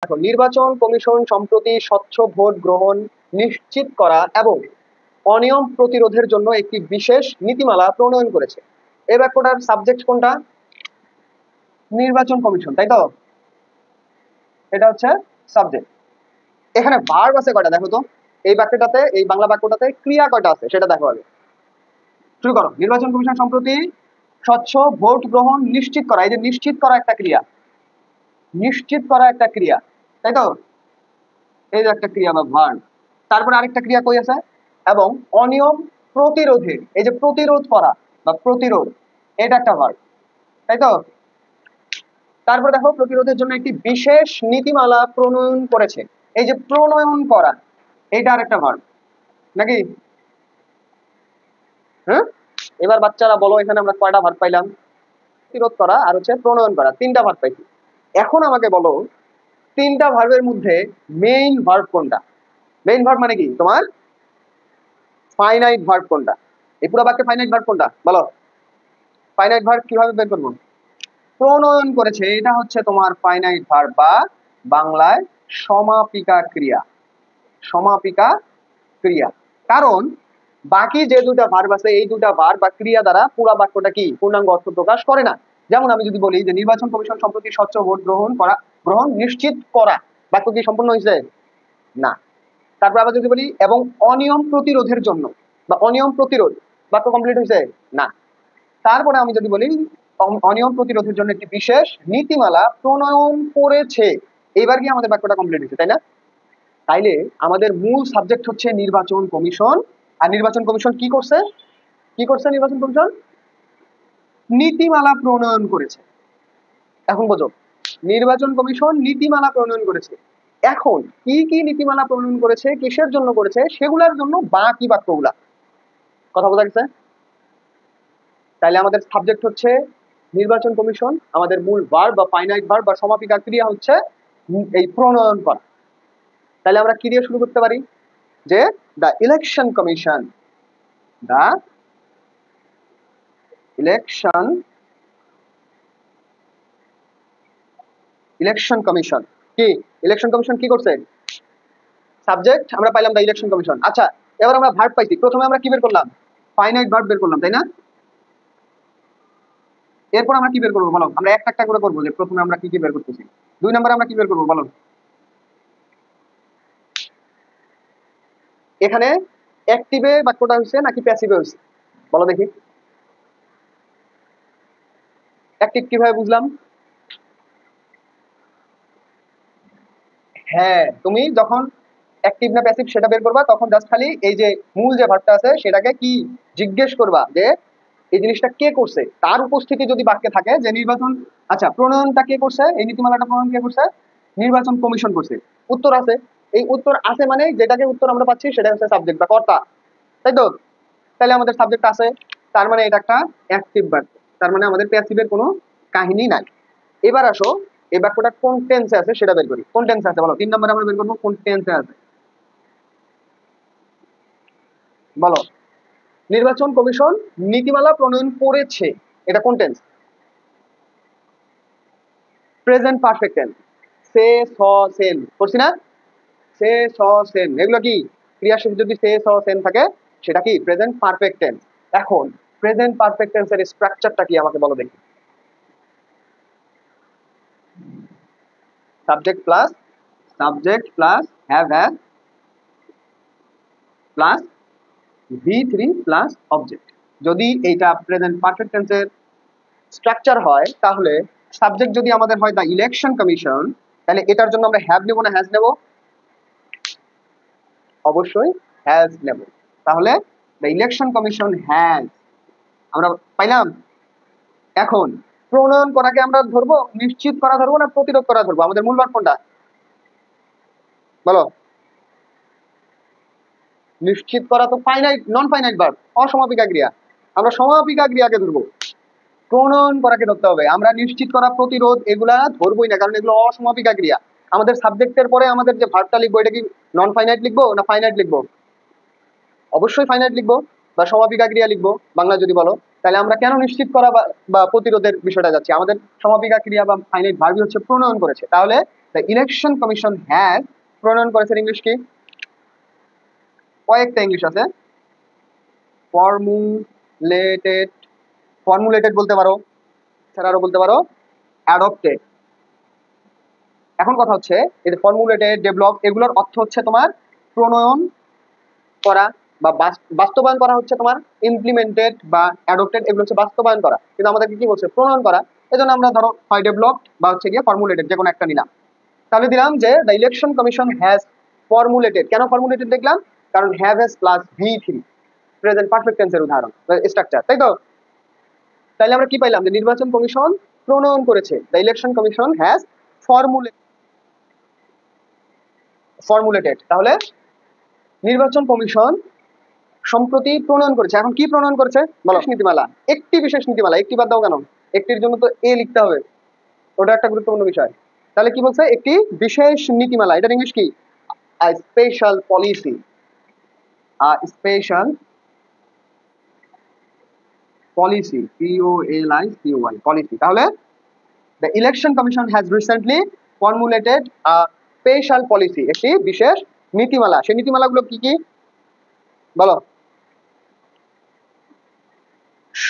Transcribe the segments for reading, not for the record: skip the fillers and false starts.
দেখো, নির্বাচন কমিশন সম্প্রতি স্বচ্ছ ভোট গ্রহণ নিশ্চিত করা এবং অনিয়ম প্রতিরোধের জন্য একটি বিশেষ নীতিমালা প্রণয়ন করেছে। এই বাক্যটার সাবজেক্ট কোনটা? নির্বাচন কমিশন, তাই তো? এটা হচ্ছে সাবজেক্ট। এখানে ভার্ব আছে কয়টা দেখো তো? এই বাক্যটাতে, এই বাংলা বাক্যটাতে ক্রিয়া কয়টা আছে সেটা দেখো আগে। শুরু করো। নির্বাচন কমিশন সম্প্রতি স্বচ্ছ ভোট গ্রহণ নিশ্চিত করা, এই যে নিশ্চিত করা একটা ক্রিয়া, নিশ্চিত করা একটা ক্রিয়া, তাই তো? এই যে একটা ক্রিয়া বা ভার্ব। তারপরে আরেকটা ক্রিয়া কই আছে? এবং অনিয়ম প্রতিরোধে, এই যে প্রতিরোধ করা বা প্রতিরোধ, এটা একটা ভার্ব, তাই তো? তারপরে দেখো, প্রতিরোধের জন্য একটি বিশেষ নীতিমালা প্রণয়ন করেছে, এই যে প্রণয়ন করা, এটা আরেকটা ভার্ব নাকি? হ্যাঁ, এবার বাচ্চারা বলো, এখানে আমরা কয়টা ভার্ব পাইলাম? প্রতিরোধ করা আর হচ্ছে প্রণয়ন করা, তিনটা ভার্ব পাইছি। এখন আমাকে বলো, তিনটা ভার্বের মধ্যে মেইন ভার্ব কোনটা? মেইন ভার্ব মানে কি তোমার ফাইনাইট ভার্ব কোনটা? এই পুরো বাক্যে ফাইনাইট ভার্ব কোনটা বলো? ফাইনাইট ভার্ব কিভাবে বের করবো? প্রণয়ন করেছে, এটা হচ্ছে তোমার ফাইনাইট ভার্ব বা বাংলায় সমাপিকা ক্রিয়া, সমাপিকা ক্রিয়া। কারণ বাকি যে দুটা ভার্ব আছে, এই দুটা ভার্ব বা ক্রিয়া দ্বারা পুরো বাক্যটা কি পূর্ণাঙ্গ অর্থ প্রকাশ করে না। যেমন আমি যদি বলি যে নির্বাচন কমিশন সম্প্রতি স্বচ্ছ ভোট গ্রহণ নিশ্চিত করা, বাক্য কি সম্পূর্ণ হয়েছে? না। তারপর আবার যদি বলি এবং অনিয়ম প্রতিরোধের জন্য বা অনিয়ম প্রতিরোধ, বাক্য কমপ্লিট হয়েছে? না। তারপরে আমি যদি বলি অনিয়ম প্রতিরোধের জন্য একটি বিশেষ নীতিমালা প্রণয়ন করেছে, এইবার কি আমাদের বাক্যটা কমপ্লিট হয়েছে, তাই না? তাইলে আমাদের মূল সাবজেক্ট হচ্ছে নির্বাচন কমিশন। আর নির্বাচন কমিশন কি করছে? কি করছে নির্বাচন কমিশন? নীতিমালা প্রণয়ন করেছে। এখন বোঝো, নির্বাচন কমিশন নীতিমালা প্রণয়ন করেছে। এখন কি কি নীতিমালা প্রণয়ন করেছে, কিসের জন্য করেছে, সেগুলোর জন্য বাকি বাক্যগুলা, কথা বোঝা গেছে? তাইলে আমাদের সাবজেক্ট হচ্ছে নির্বাচন কমিশন, আমাদের মূল ভার্ব বা ফাইনাইট ভার্ব বা সমাপিকা ক্রিয়া হচ্ছে এই প্রণয়ন করা। তাহলে আমরা কি দিয়ে শুরু করতে পারি? যে the election commission, the election commission কি, ইলেকশন কমিশন কি করছে? সাবজেক্ট আমরা পাইলাম দ্য ইলেকশন কমিশন। আচ্ছা, এবার আমরা ভার্ব পাইছি। প্রথমে আমরা কি বের করলাম? ফাইনাইট ভার্ব বের করলাম, তাই না? এরপর আমরা কি বের করবো বলো? আমরা একটা একটা করে করবো, যে প্রথমে আমরা কি কি বের করতেছি। 2 নম্বরে আমরা কি বের করবো বলো? এখানে অ্যাক্টিভে বাক্যটা হয়েছে নাকি প্যাসিভে হয়েছে বলো দেখি? অ্যাক্টিভ কিভাবে বুঝলাম? হ্যাঁ, তুমি যখন অ্যাক্টিভ না প্যাসিভ সেটা বের করবা, তখন জাস্ট খালি এই যে মূল যে ভার্বটা আছে সেটাকে কি জিজ্ঞেস করবা যে এই জিনিসটা কে করছে, তার উপস্থিতি যদি বাক্যে থাকে যে নির্বাচন, আচ্ছা প্রণয়নটা কে করছে, এই নীতিমালাটা প্রণয়ন কে করছে? নির্বাচন কমিশন করছে। উত্তর আছে, এই উত্তর আছে মানে যেটাকে উত্তর আমরা পাচ্ছি সেটা হচ্ছে সাবজেক্ট বা কর্তা, তাই তো? তাহলে আমাদের সাবজেক্ট আছে, তার মানে এটা একটা অ্যাক্টিভ ভার্ব, তার মানে আমাদের প্যাসিভের কোনো কাহিনী নাই। এবার আসো, এই বাক্যটা কোন টেন্সে আছে সেটা বের করি। কোন টেন্সে আছে বলো? 3 নম্বরে আমরা বের করবো কোন টেন্সে আছে বলো? নির্বাচন কমিশন নীতিমালা প্রণয়ন করেছে, এটা কোন টেন্স? Present perfect tense. সে স সেন করছি না? সে স সেন, এগুলো কি ক্রিয়া শেষে যদি সে স সেন থাকে সেটা কি প্রেজেন্ট পারফেক্ট টেন্স। এখন প্রেজেন্ট পারফেক্ট টেন্সের স্ট্রাকচারটা কি আমাকে বলো দেখি? Subject plus have has plus V3 plus object. যদি এইটা প্রেজেন্ট পারফেক্ট টেন্সের স্ট্রাকচার হয়, তাহলে সাবজেক্ট যদি আমাদের হয় দ্য ইলেকশন কমিশন, তাহলে এটার জন্য আমরা হ্যাভ নেব না হ্যাজ নেব? অবশ্যই হ্যাজ নেব। তাহলে দ্য ইলেকশন কমিশন হ্যাজ আমরা পাইলাম। এখন প্রণয়ন করাকে আমরা ধরবো, নিশ্চিত করা ধরবো না প্রতিরোধ করা ধরবো? আমাদের মূল ভার্ব কোনটা বলো? নিশ্চিত করা তো ফাইনাইট, নন ফাইনাইট ভার্ব, অসমাপিকা ক্রিয়া, আমরা সমাপিকা ক্রিয়াকে ধরবো। প্রণয়ন করাকে ধরতে হবে, আমরা নিশ্চিত করা প্রতিরোধ এগুলা ধরবোই না, কারণ এগুলো অসমাপিকা ক্রিয়া। আমাদের সাবজেক্টের পরে আমাদের যে ভার্বটা লিখবো এটা কি নন ফাইনাইট লিখবো না ফাইনাইট লিখবো? অবশ্যই ফাইনাইট লিখবো বা সমাপিকা ক্রিয়া লিখবো বাংলা যদি বলো। তাহলে আমরা কেন নিশ্চিত করা বা প্রতিরোধের বিষয়টা যাচ্ছি? আমাদের সমাপিকা ক্রিয়া বা ফাইনাইট ভার্বই হচ্ছে প্রণয়ন করেছে। তাহলে দ্য ইলেকশন কমিশন হ্যাজ প্রণয়ন করেছে ইংলিশ কি? কয়েকটা ইংলিশ আছে। ফর্মুলেটেড, ফর্মুলেটেড বলতে পারো, ছাড়া আরো বলতে পারো অ্যাডপ্টেড। এখন কথা হচ্ছে এই যে ফর্মুলেটেড, ডেভেলপ, এগুলোর অর্থ হচ্ছে তোমার প্রণয়ন করা বা বাস্তবায়ন করা হচ্ছে তোমার ইমপ্লিমেন্টেড বা অ্যাডপ্টেড, এগুলো হচ্ছে বাস্তবায়ন করা, কিন্তু আমাদেরকে কি বলছে? প্রণয়ন করা। এজন্য আমরা ধরো হয় ডেভেলপড বা হচ্ছে গিয়ে ফর্মুলেটেড, যে কোনো একটা নিলাম। তাহলে দিলাম যে the election commission has formulated. কেন ফর্মুলেটেড দেখলাম? কারণ have has plus V3 present perfect টেন্সের উদাহরণ, স্ট্রাকচার, তাই তো? তাহলে আমরা কি পাইলাম? যে নির্বাচন কমিশন প্রণয়ন করেছে। The election commission has formulated. তাহলে নির্বাচন কমিশন সম্প্রতি প্রণয়ন করেছে। এখন কি প্রণয়ন করেছে বলো? নীতিমালা, একটি বিশেষ নীতিমালা। একটি বাদ দাও কেন? একটির জন্য তো এ লিখতে হবে, ওটা একটা গুরুত্বপূর্ণ বিষয়। তাহলে কি বলছে? একটি বিশেষ নীতিমালা। এটার ইংলিশ কি? Special policy. Special policy, POLICY, policy. তাহলে the election commission has recently formulated special policy, একটি বিশেষ নীতিমালা। সেই নীতিমালাগুলো কি কি বলো?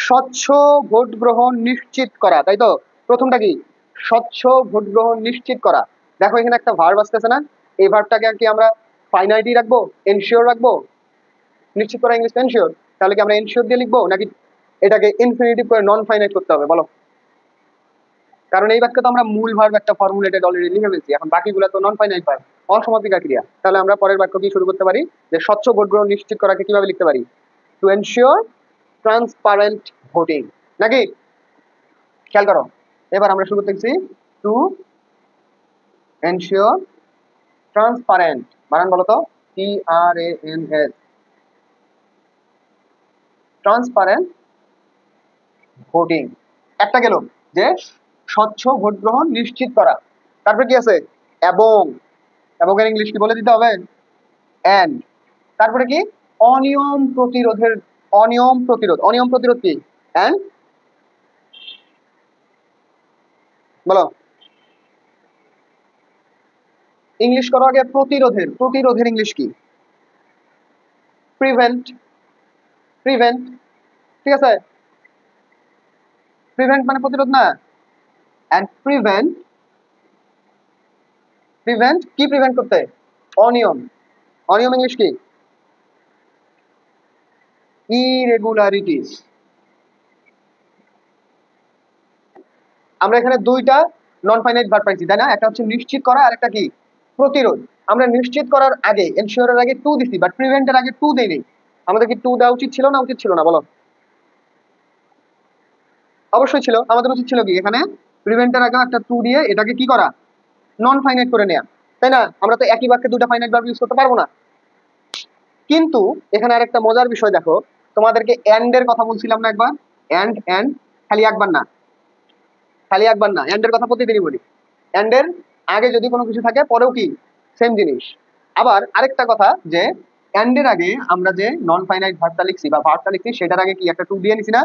স্বচ্ছ ভোট গ্রহণ নিশ্চিত করা, তাই তো? প্রথমটা কি? স্বচ্ছ ভোট গ্রহণ নিশ্চিত করা। দেখো এখানে একটা ভার্ব আসতেছে না? এই ভার্বটাকে কি আমরা ফাইনাইটি রাখবো, এনশিওর রাখবো? নিশ্চিত করা ইংলিশ এনশিওর। তাহলে কি আমরা এনশিওর দিয়ে লিখবো, নাকি এটাকে ইনফিনিটিভ করে নন ফাইনাইট করতে হবে বলো? কারণ এই বাক্যে তো আমরা মূল ভার্ব একটা ফর্মুলেটেড অলরেডি লিখে ফেলছি, এখন বাকিগুলো তো নন ফাইনাইট ভার্ব, অসমাপিকা ক্রিয়া। তাহলে আমরা পরের বাক্য কি শুরু করতে পারি? যে স্বচ্ছ ভোট গ্রহণ নিশ্চিত করাকে কিভাবে লিখতে পারি? টু এনশিওর ট্রান্সপারেন্ট ভোটিং, নাকি? খেয়াল করো, এবার আমরা শুরু করতেছি টু এনশিওর ট্রান্সপারেন্ট। বানান বলো তো? TRANS, transparent voting. একটা গেল যে স্বচ্ছ ভোট গ্রহণ নিশ্চিত করা। তারপরে কি আছে? এবং, এবং এর ইংলিশ কি বলে দিতে হবে? এন্ড। তারপরে কি? অনিয়ম প্রতিরোধের, অনিয়ম প্রতিরোধ, অনিয়ম প্রতিরোধ কি? এন্ড বলো, ইংলিশ করো আগে প্রতিরোধের, প্রতিরোধের ইংলিশ কি? প্রিভেন্ট, প্রিভেন্ট, ঠিক আছে? প্রিভেন্ট মানে প্রতিরোধ না? এন্ড প্রিভেন্ট, প্রিভেন্ট কি? প্রিভেন্ট করতে অনিয়ম, অনিয়ম ইংলিশ কি? ইরেগুলারিটিস। আমরা এখানে দুইটা নন ফাইনাইট ভার্ব পাইছি, তাই না? একটা হচ্ছে নিশ্চিত করা আর একটা কি? প্রতিরোধ। আমরা নিশ্চিত করার আগে, এনশিওরের আগে টু দিছি, বাট প্রিভেন্টের আগে টু দেইনি। আমাদের কি টু দেওয়া উচিত ছিল না উচিত ছিল না বলো? অবশ্যই ছিল। আমাদের উচিত ছিল কি এখানে প্রিভেন্টের আগে একটা টু দিয়ে এটাকে কি করা? নন ফাইনাইট করে নেওয়া, তাই না? আমরা তো একই বাক্যে দুটা ফাইনাইট ভার্ব ইউজ করতে পারবো না। কিন্তু এখানে আরেকটা মজার বিষয় দেখো, তোমাদেরকে এন্ড এর কথা বলছিলাম না একবার? এন্ড, এন্ড খালি একবার না, খালি একবার না, এন্ড এর কথা প্রতিদিনই বলি। এন্ড এর আগে যদি কোনো কিছু থাকে পরেও কি সেম জিনিস। আবার আরেকটা কথা, যে এন্ড এর আগে আমরা যে নন ফাইনাইট ভার্বটা লিখছি বা ভার্বটা লিখছি, সেটার আগে কি একটা টু দিয়ে নিছি না?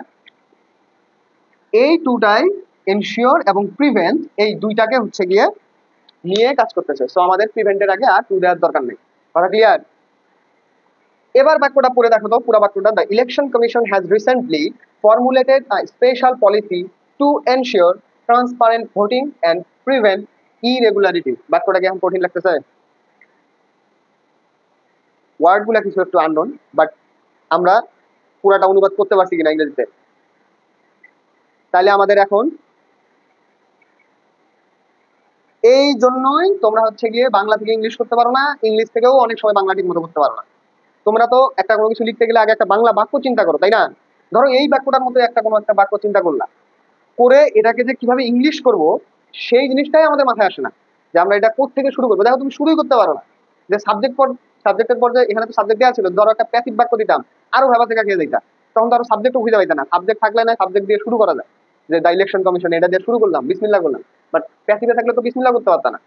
এই টুটাই এনশিওর এবং প্রিভেন্ট, এই দুইটাকে হচ্ছে গিয়ে নিয়ে কাজ করতেছে। সো আমাদের প্রিভেন্টের আগে আর টু দেওয়ার দরকার নেই। কথা ক্লিয়ার? এবার বাক্যটা পড়ে দেখো তো, পুরো বাক্যটা। The election commission has recently formulated a special policy to ensure transparent voting and prevent irregularity. বাক্যটা কি এখন কঠিন লাগতেছে? ওয়ার্ড গুলা কিছু একটু আননোন, বাট আমরা পুরাটা অনুবাদ করতে পারছি কিনা ইংরেজিতে? তাহলে আমাদের এখন এই জন্যই তোমরা হচ্ছে গিয়ে বাংলা থেকে ইংলিশ করতে পারো না, ইংলিশ থেকেও অনেক সময় বাংলা ঠিক মতো করতে পারো না। তোমরা তো একটা কোনো কিছু লিখতে গেলে আগে একটা বাংলা বাক্য চিন্তা করো, তাই না? ধরো এই বাক্যটার মধ্যে একটা কোনো একটা বাক্য চিন্তা করলা, করে এটাকে যে কিভাবে ইংলিশ করব সেই জিনিসটাই আমাদের মাথায় আসে না, যে আমরা এটা কোত্থেকে শুরু করবো। দেখো তুমি শুরুই করতে পারো না। যে সাবজেক্টের পর্যায়ে এখানে তো সাবজেক্ট দেওয়া ছিল, ধরো একটা প্যাসিভ বাক্য দিতাম, আরো ভেবা থেকে খেয়ে দিতাম, তখন তো আরো সাবজেক্টও খুঁজে পাইতা না। সাবজেক্ট থাকলে না সাবজেক্ট দিয়ে শুরু করা যায়, যে দ্য ইলেকশন কমিশন এটা দিয়ে শুরু করলাম, বিসমিল্লাহ করলাম। বাট প্যাসিভে থাকলে তো বিসমিল্লাহ করতে পারতা না।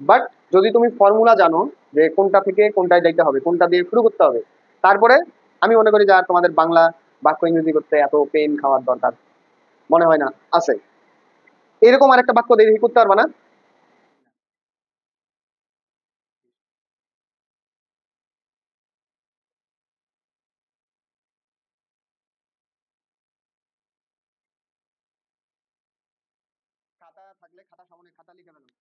বাট যদি তুমি ফর্মুলা জানো যে কোনটা থেকে কোনটায় যাইতে হবে, কোনটা দিয়ে শুরু করতে হবে, তারপরে আমি মনে করি যে আর তোমাদের বাংলা বাক্য ইংরেজি করতে এত পেন খাওয়ার দরকার মনে হয় না আছে। এরকম আরেকটা বাক্য দেখি করতে পারবা না? থাকলে খাতা সামনে খাতা লিখে ফেলুন।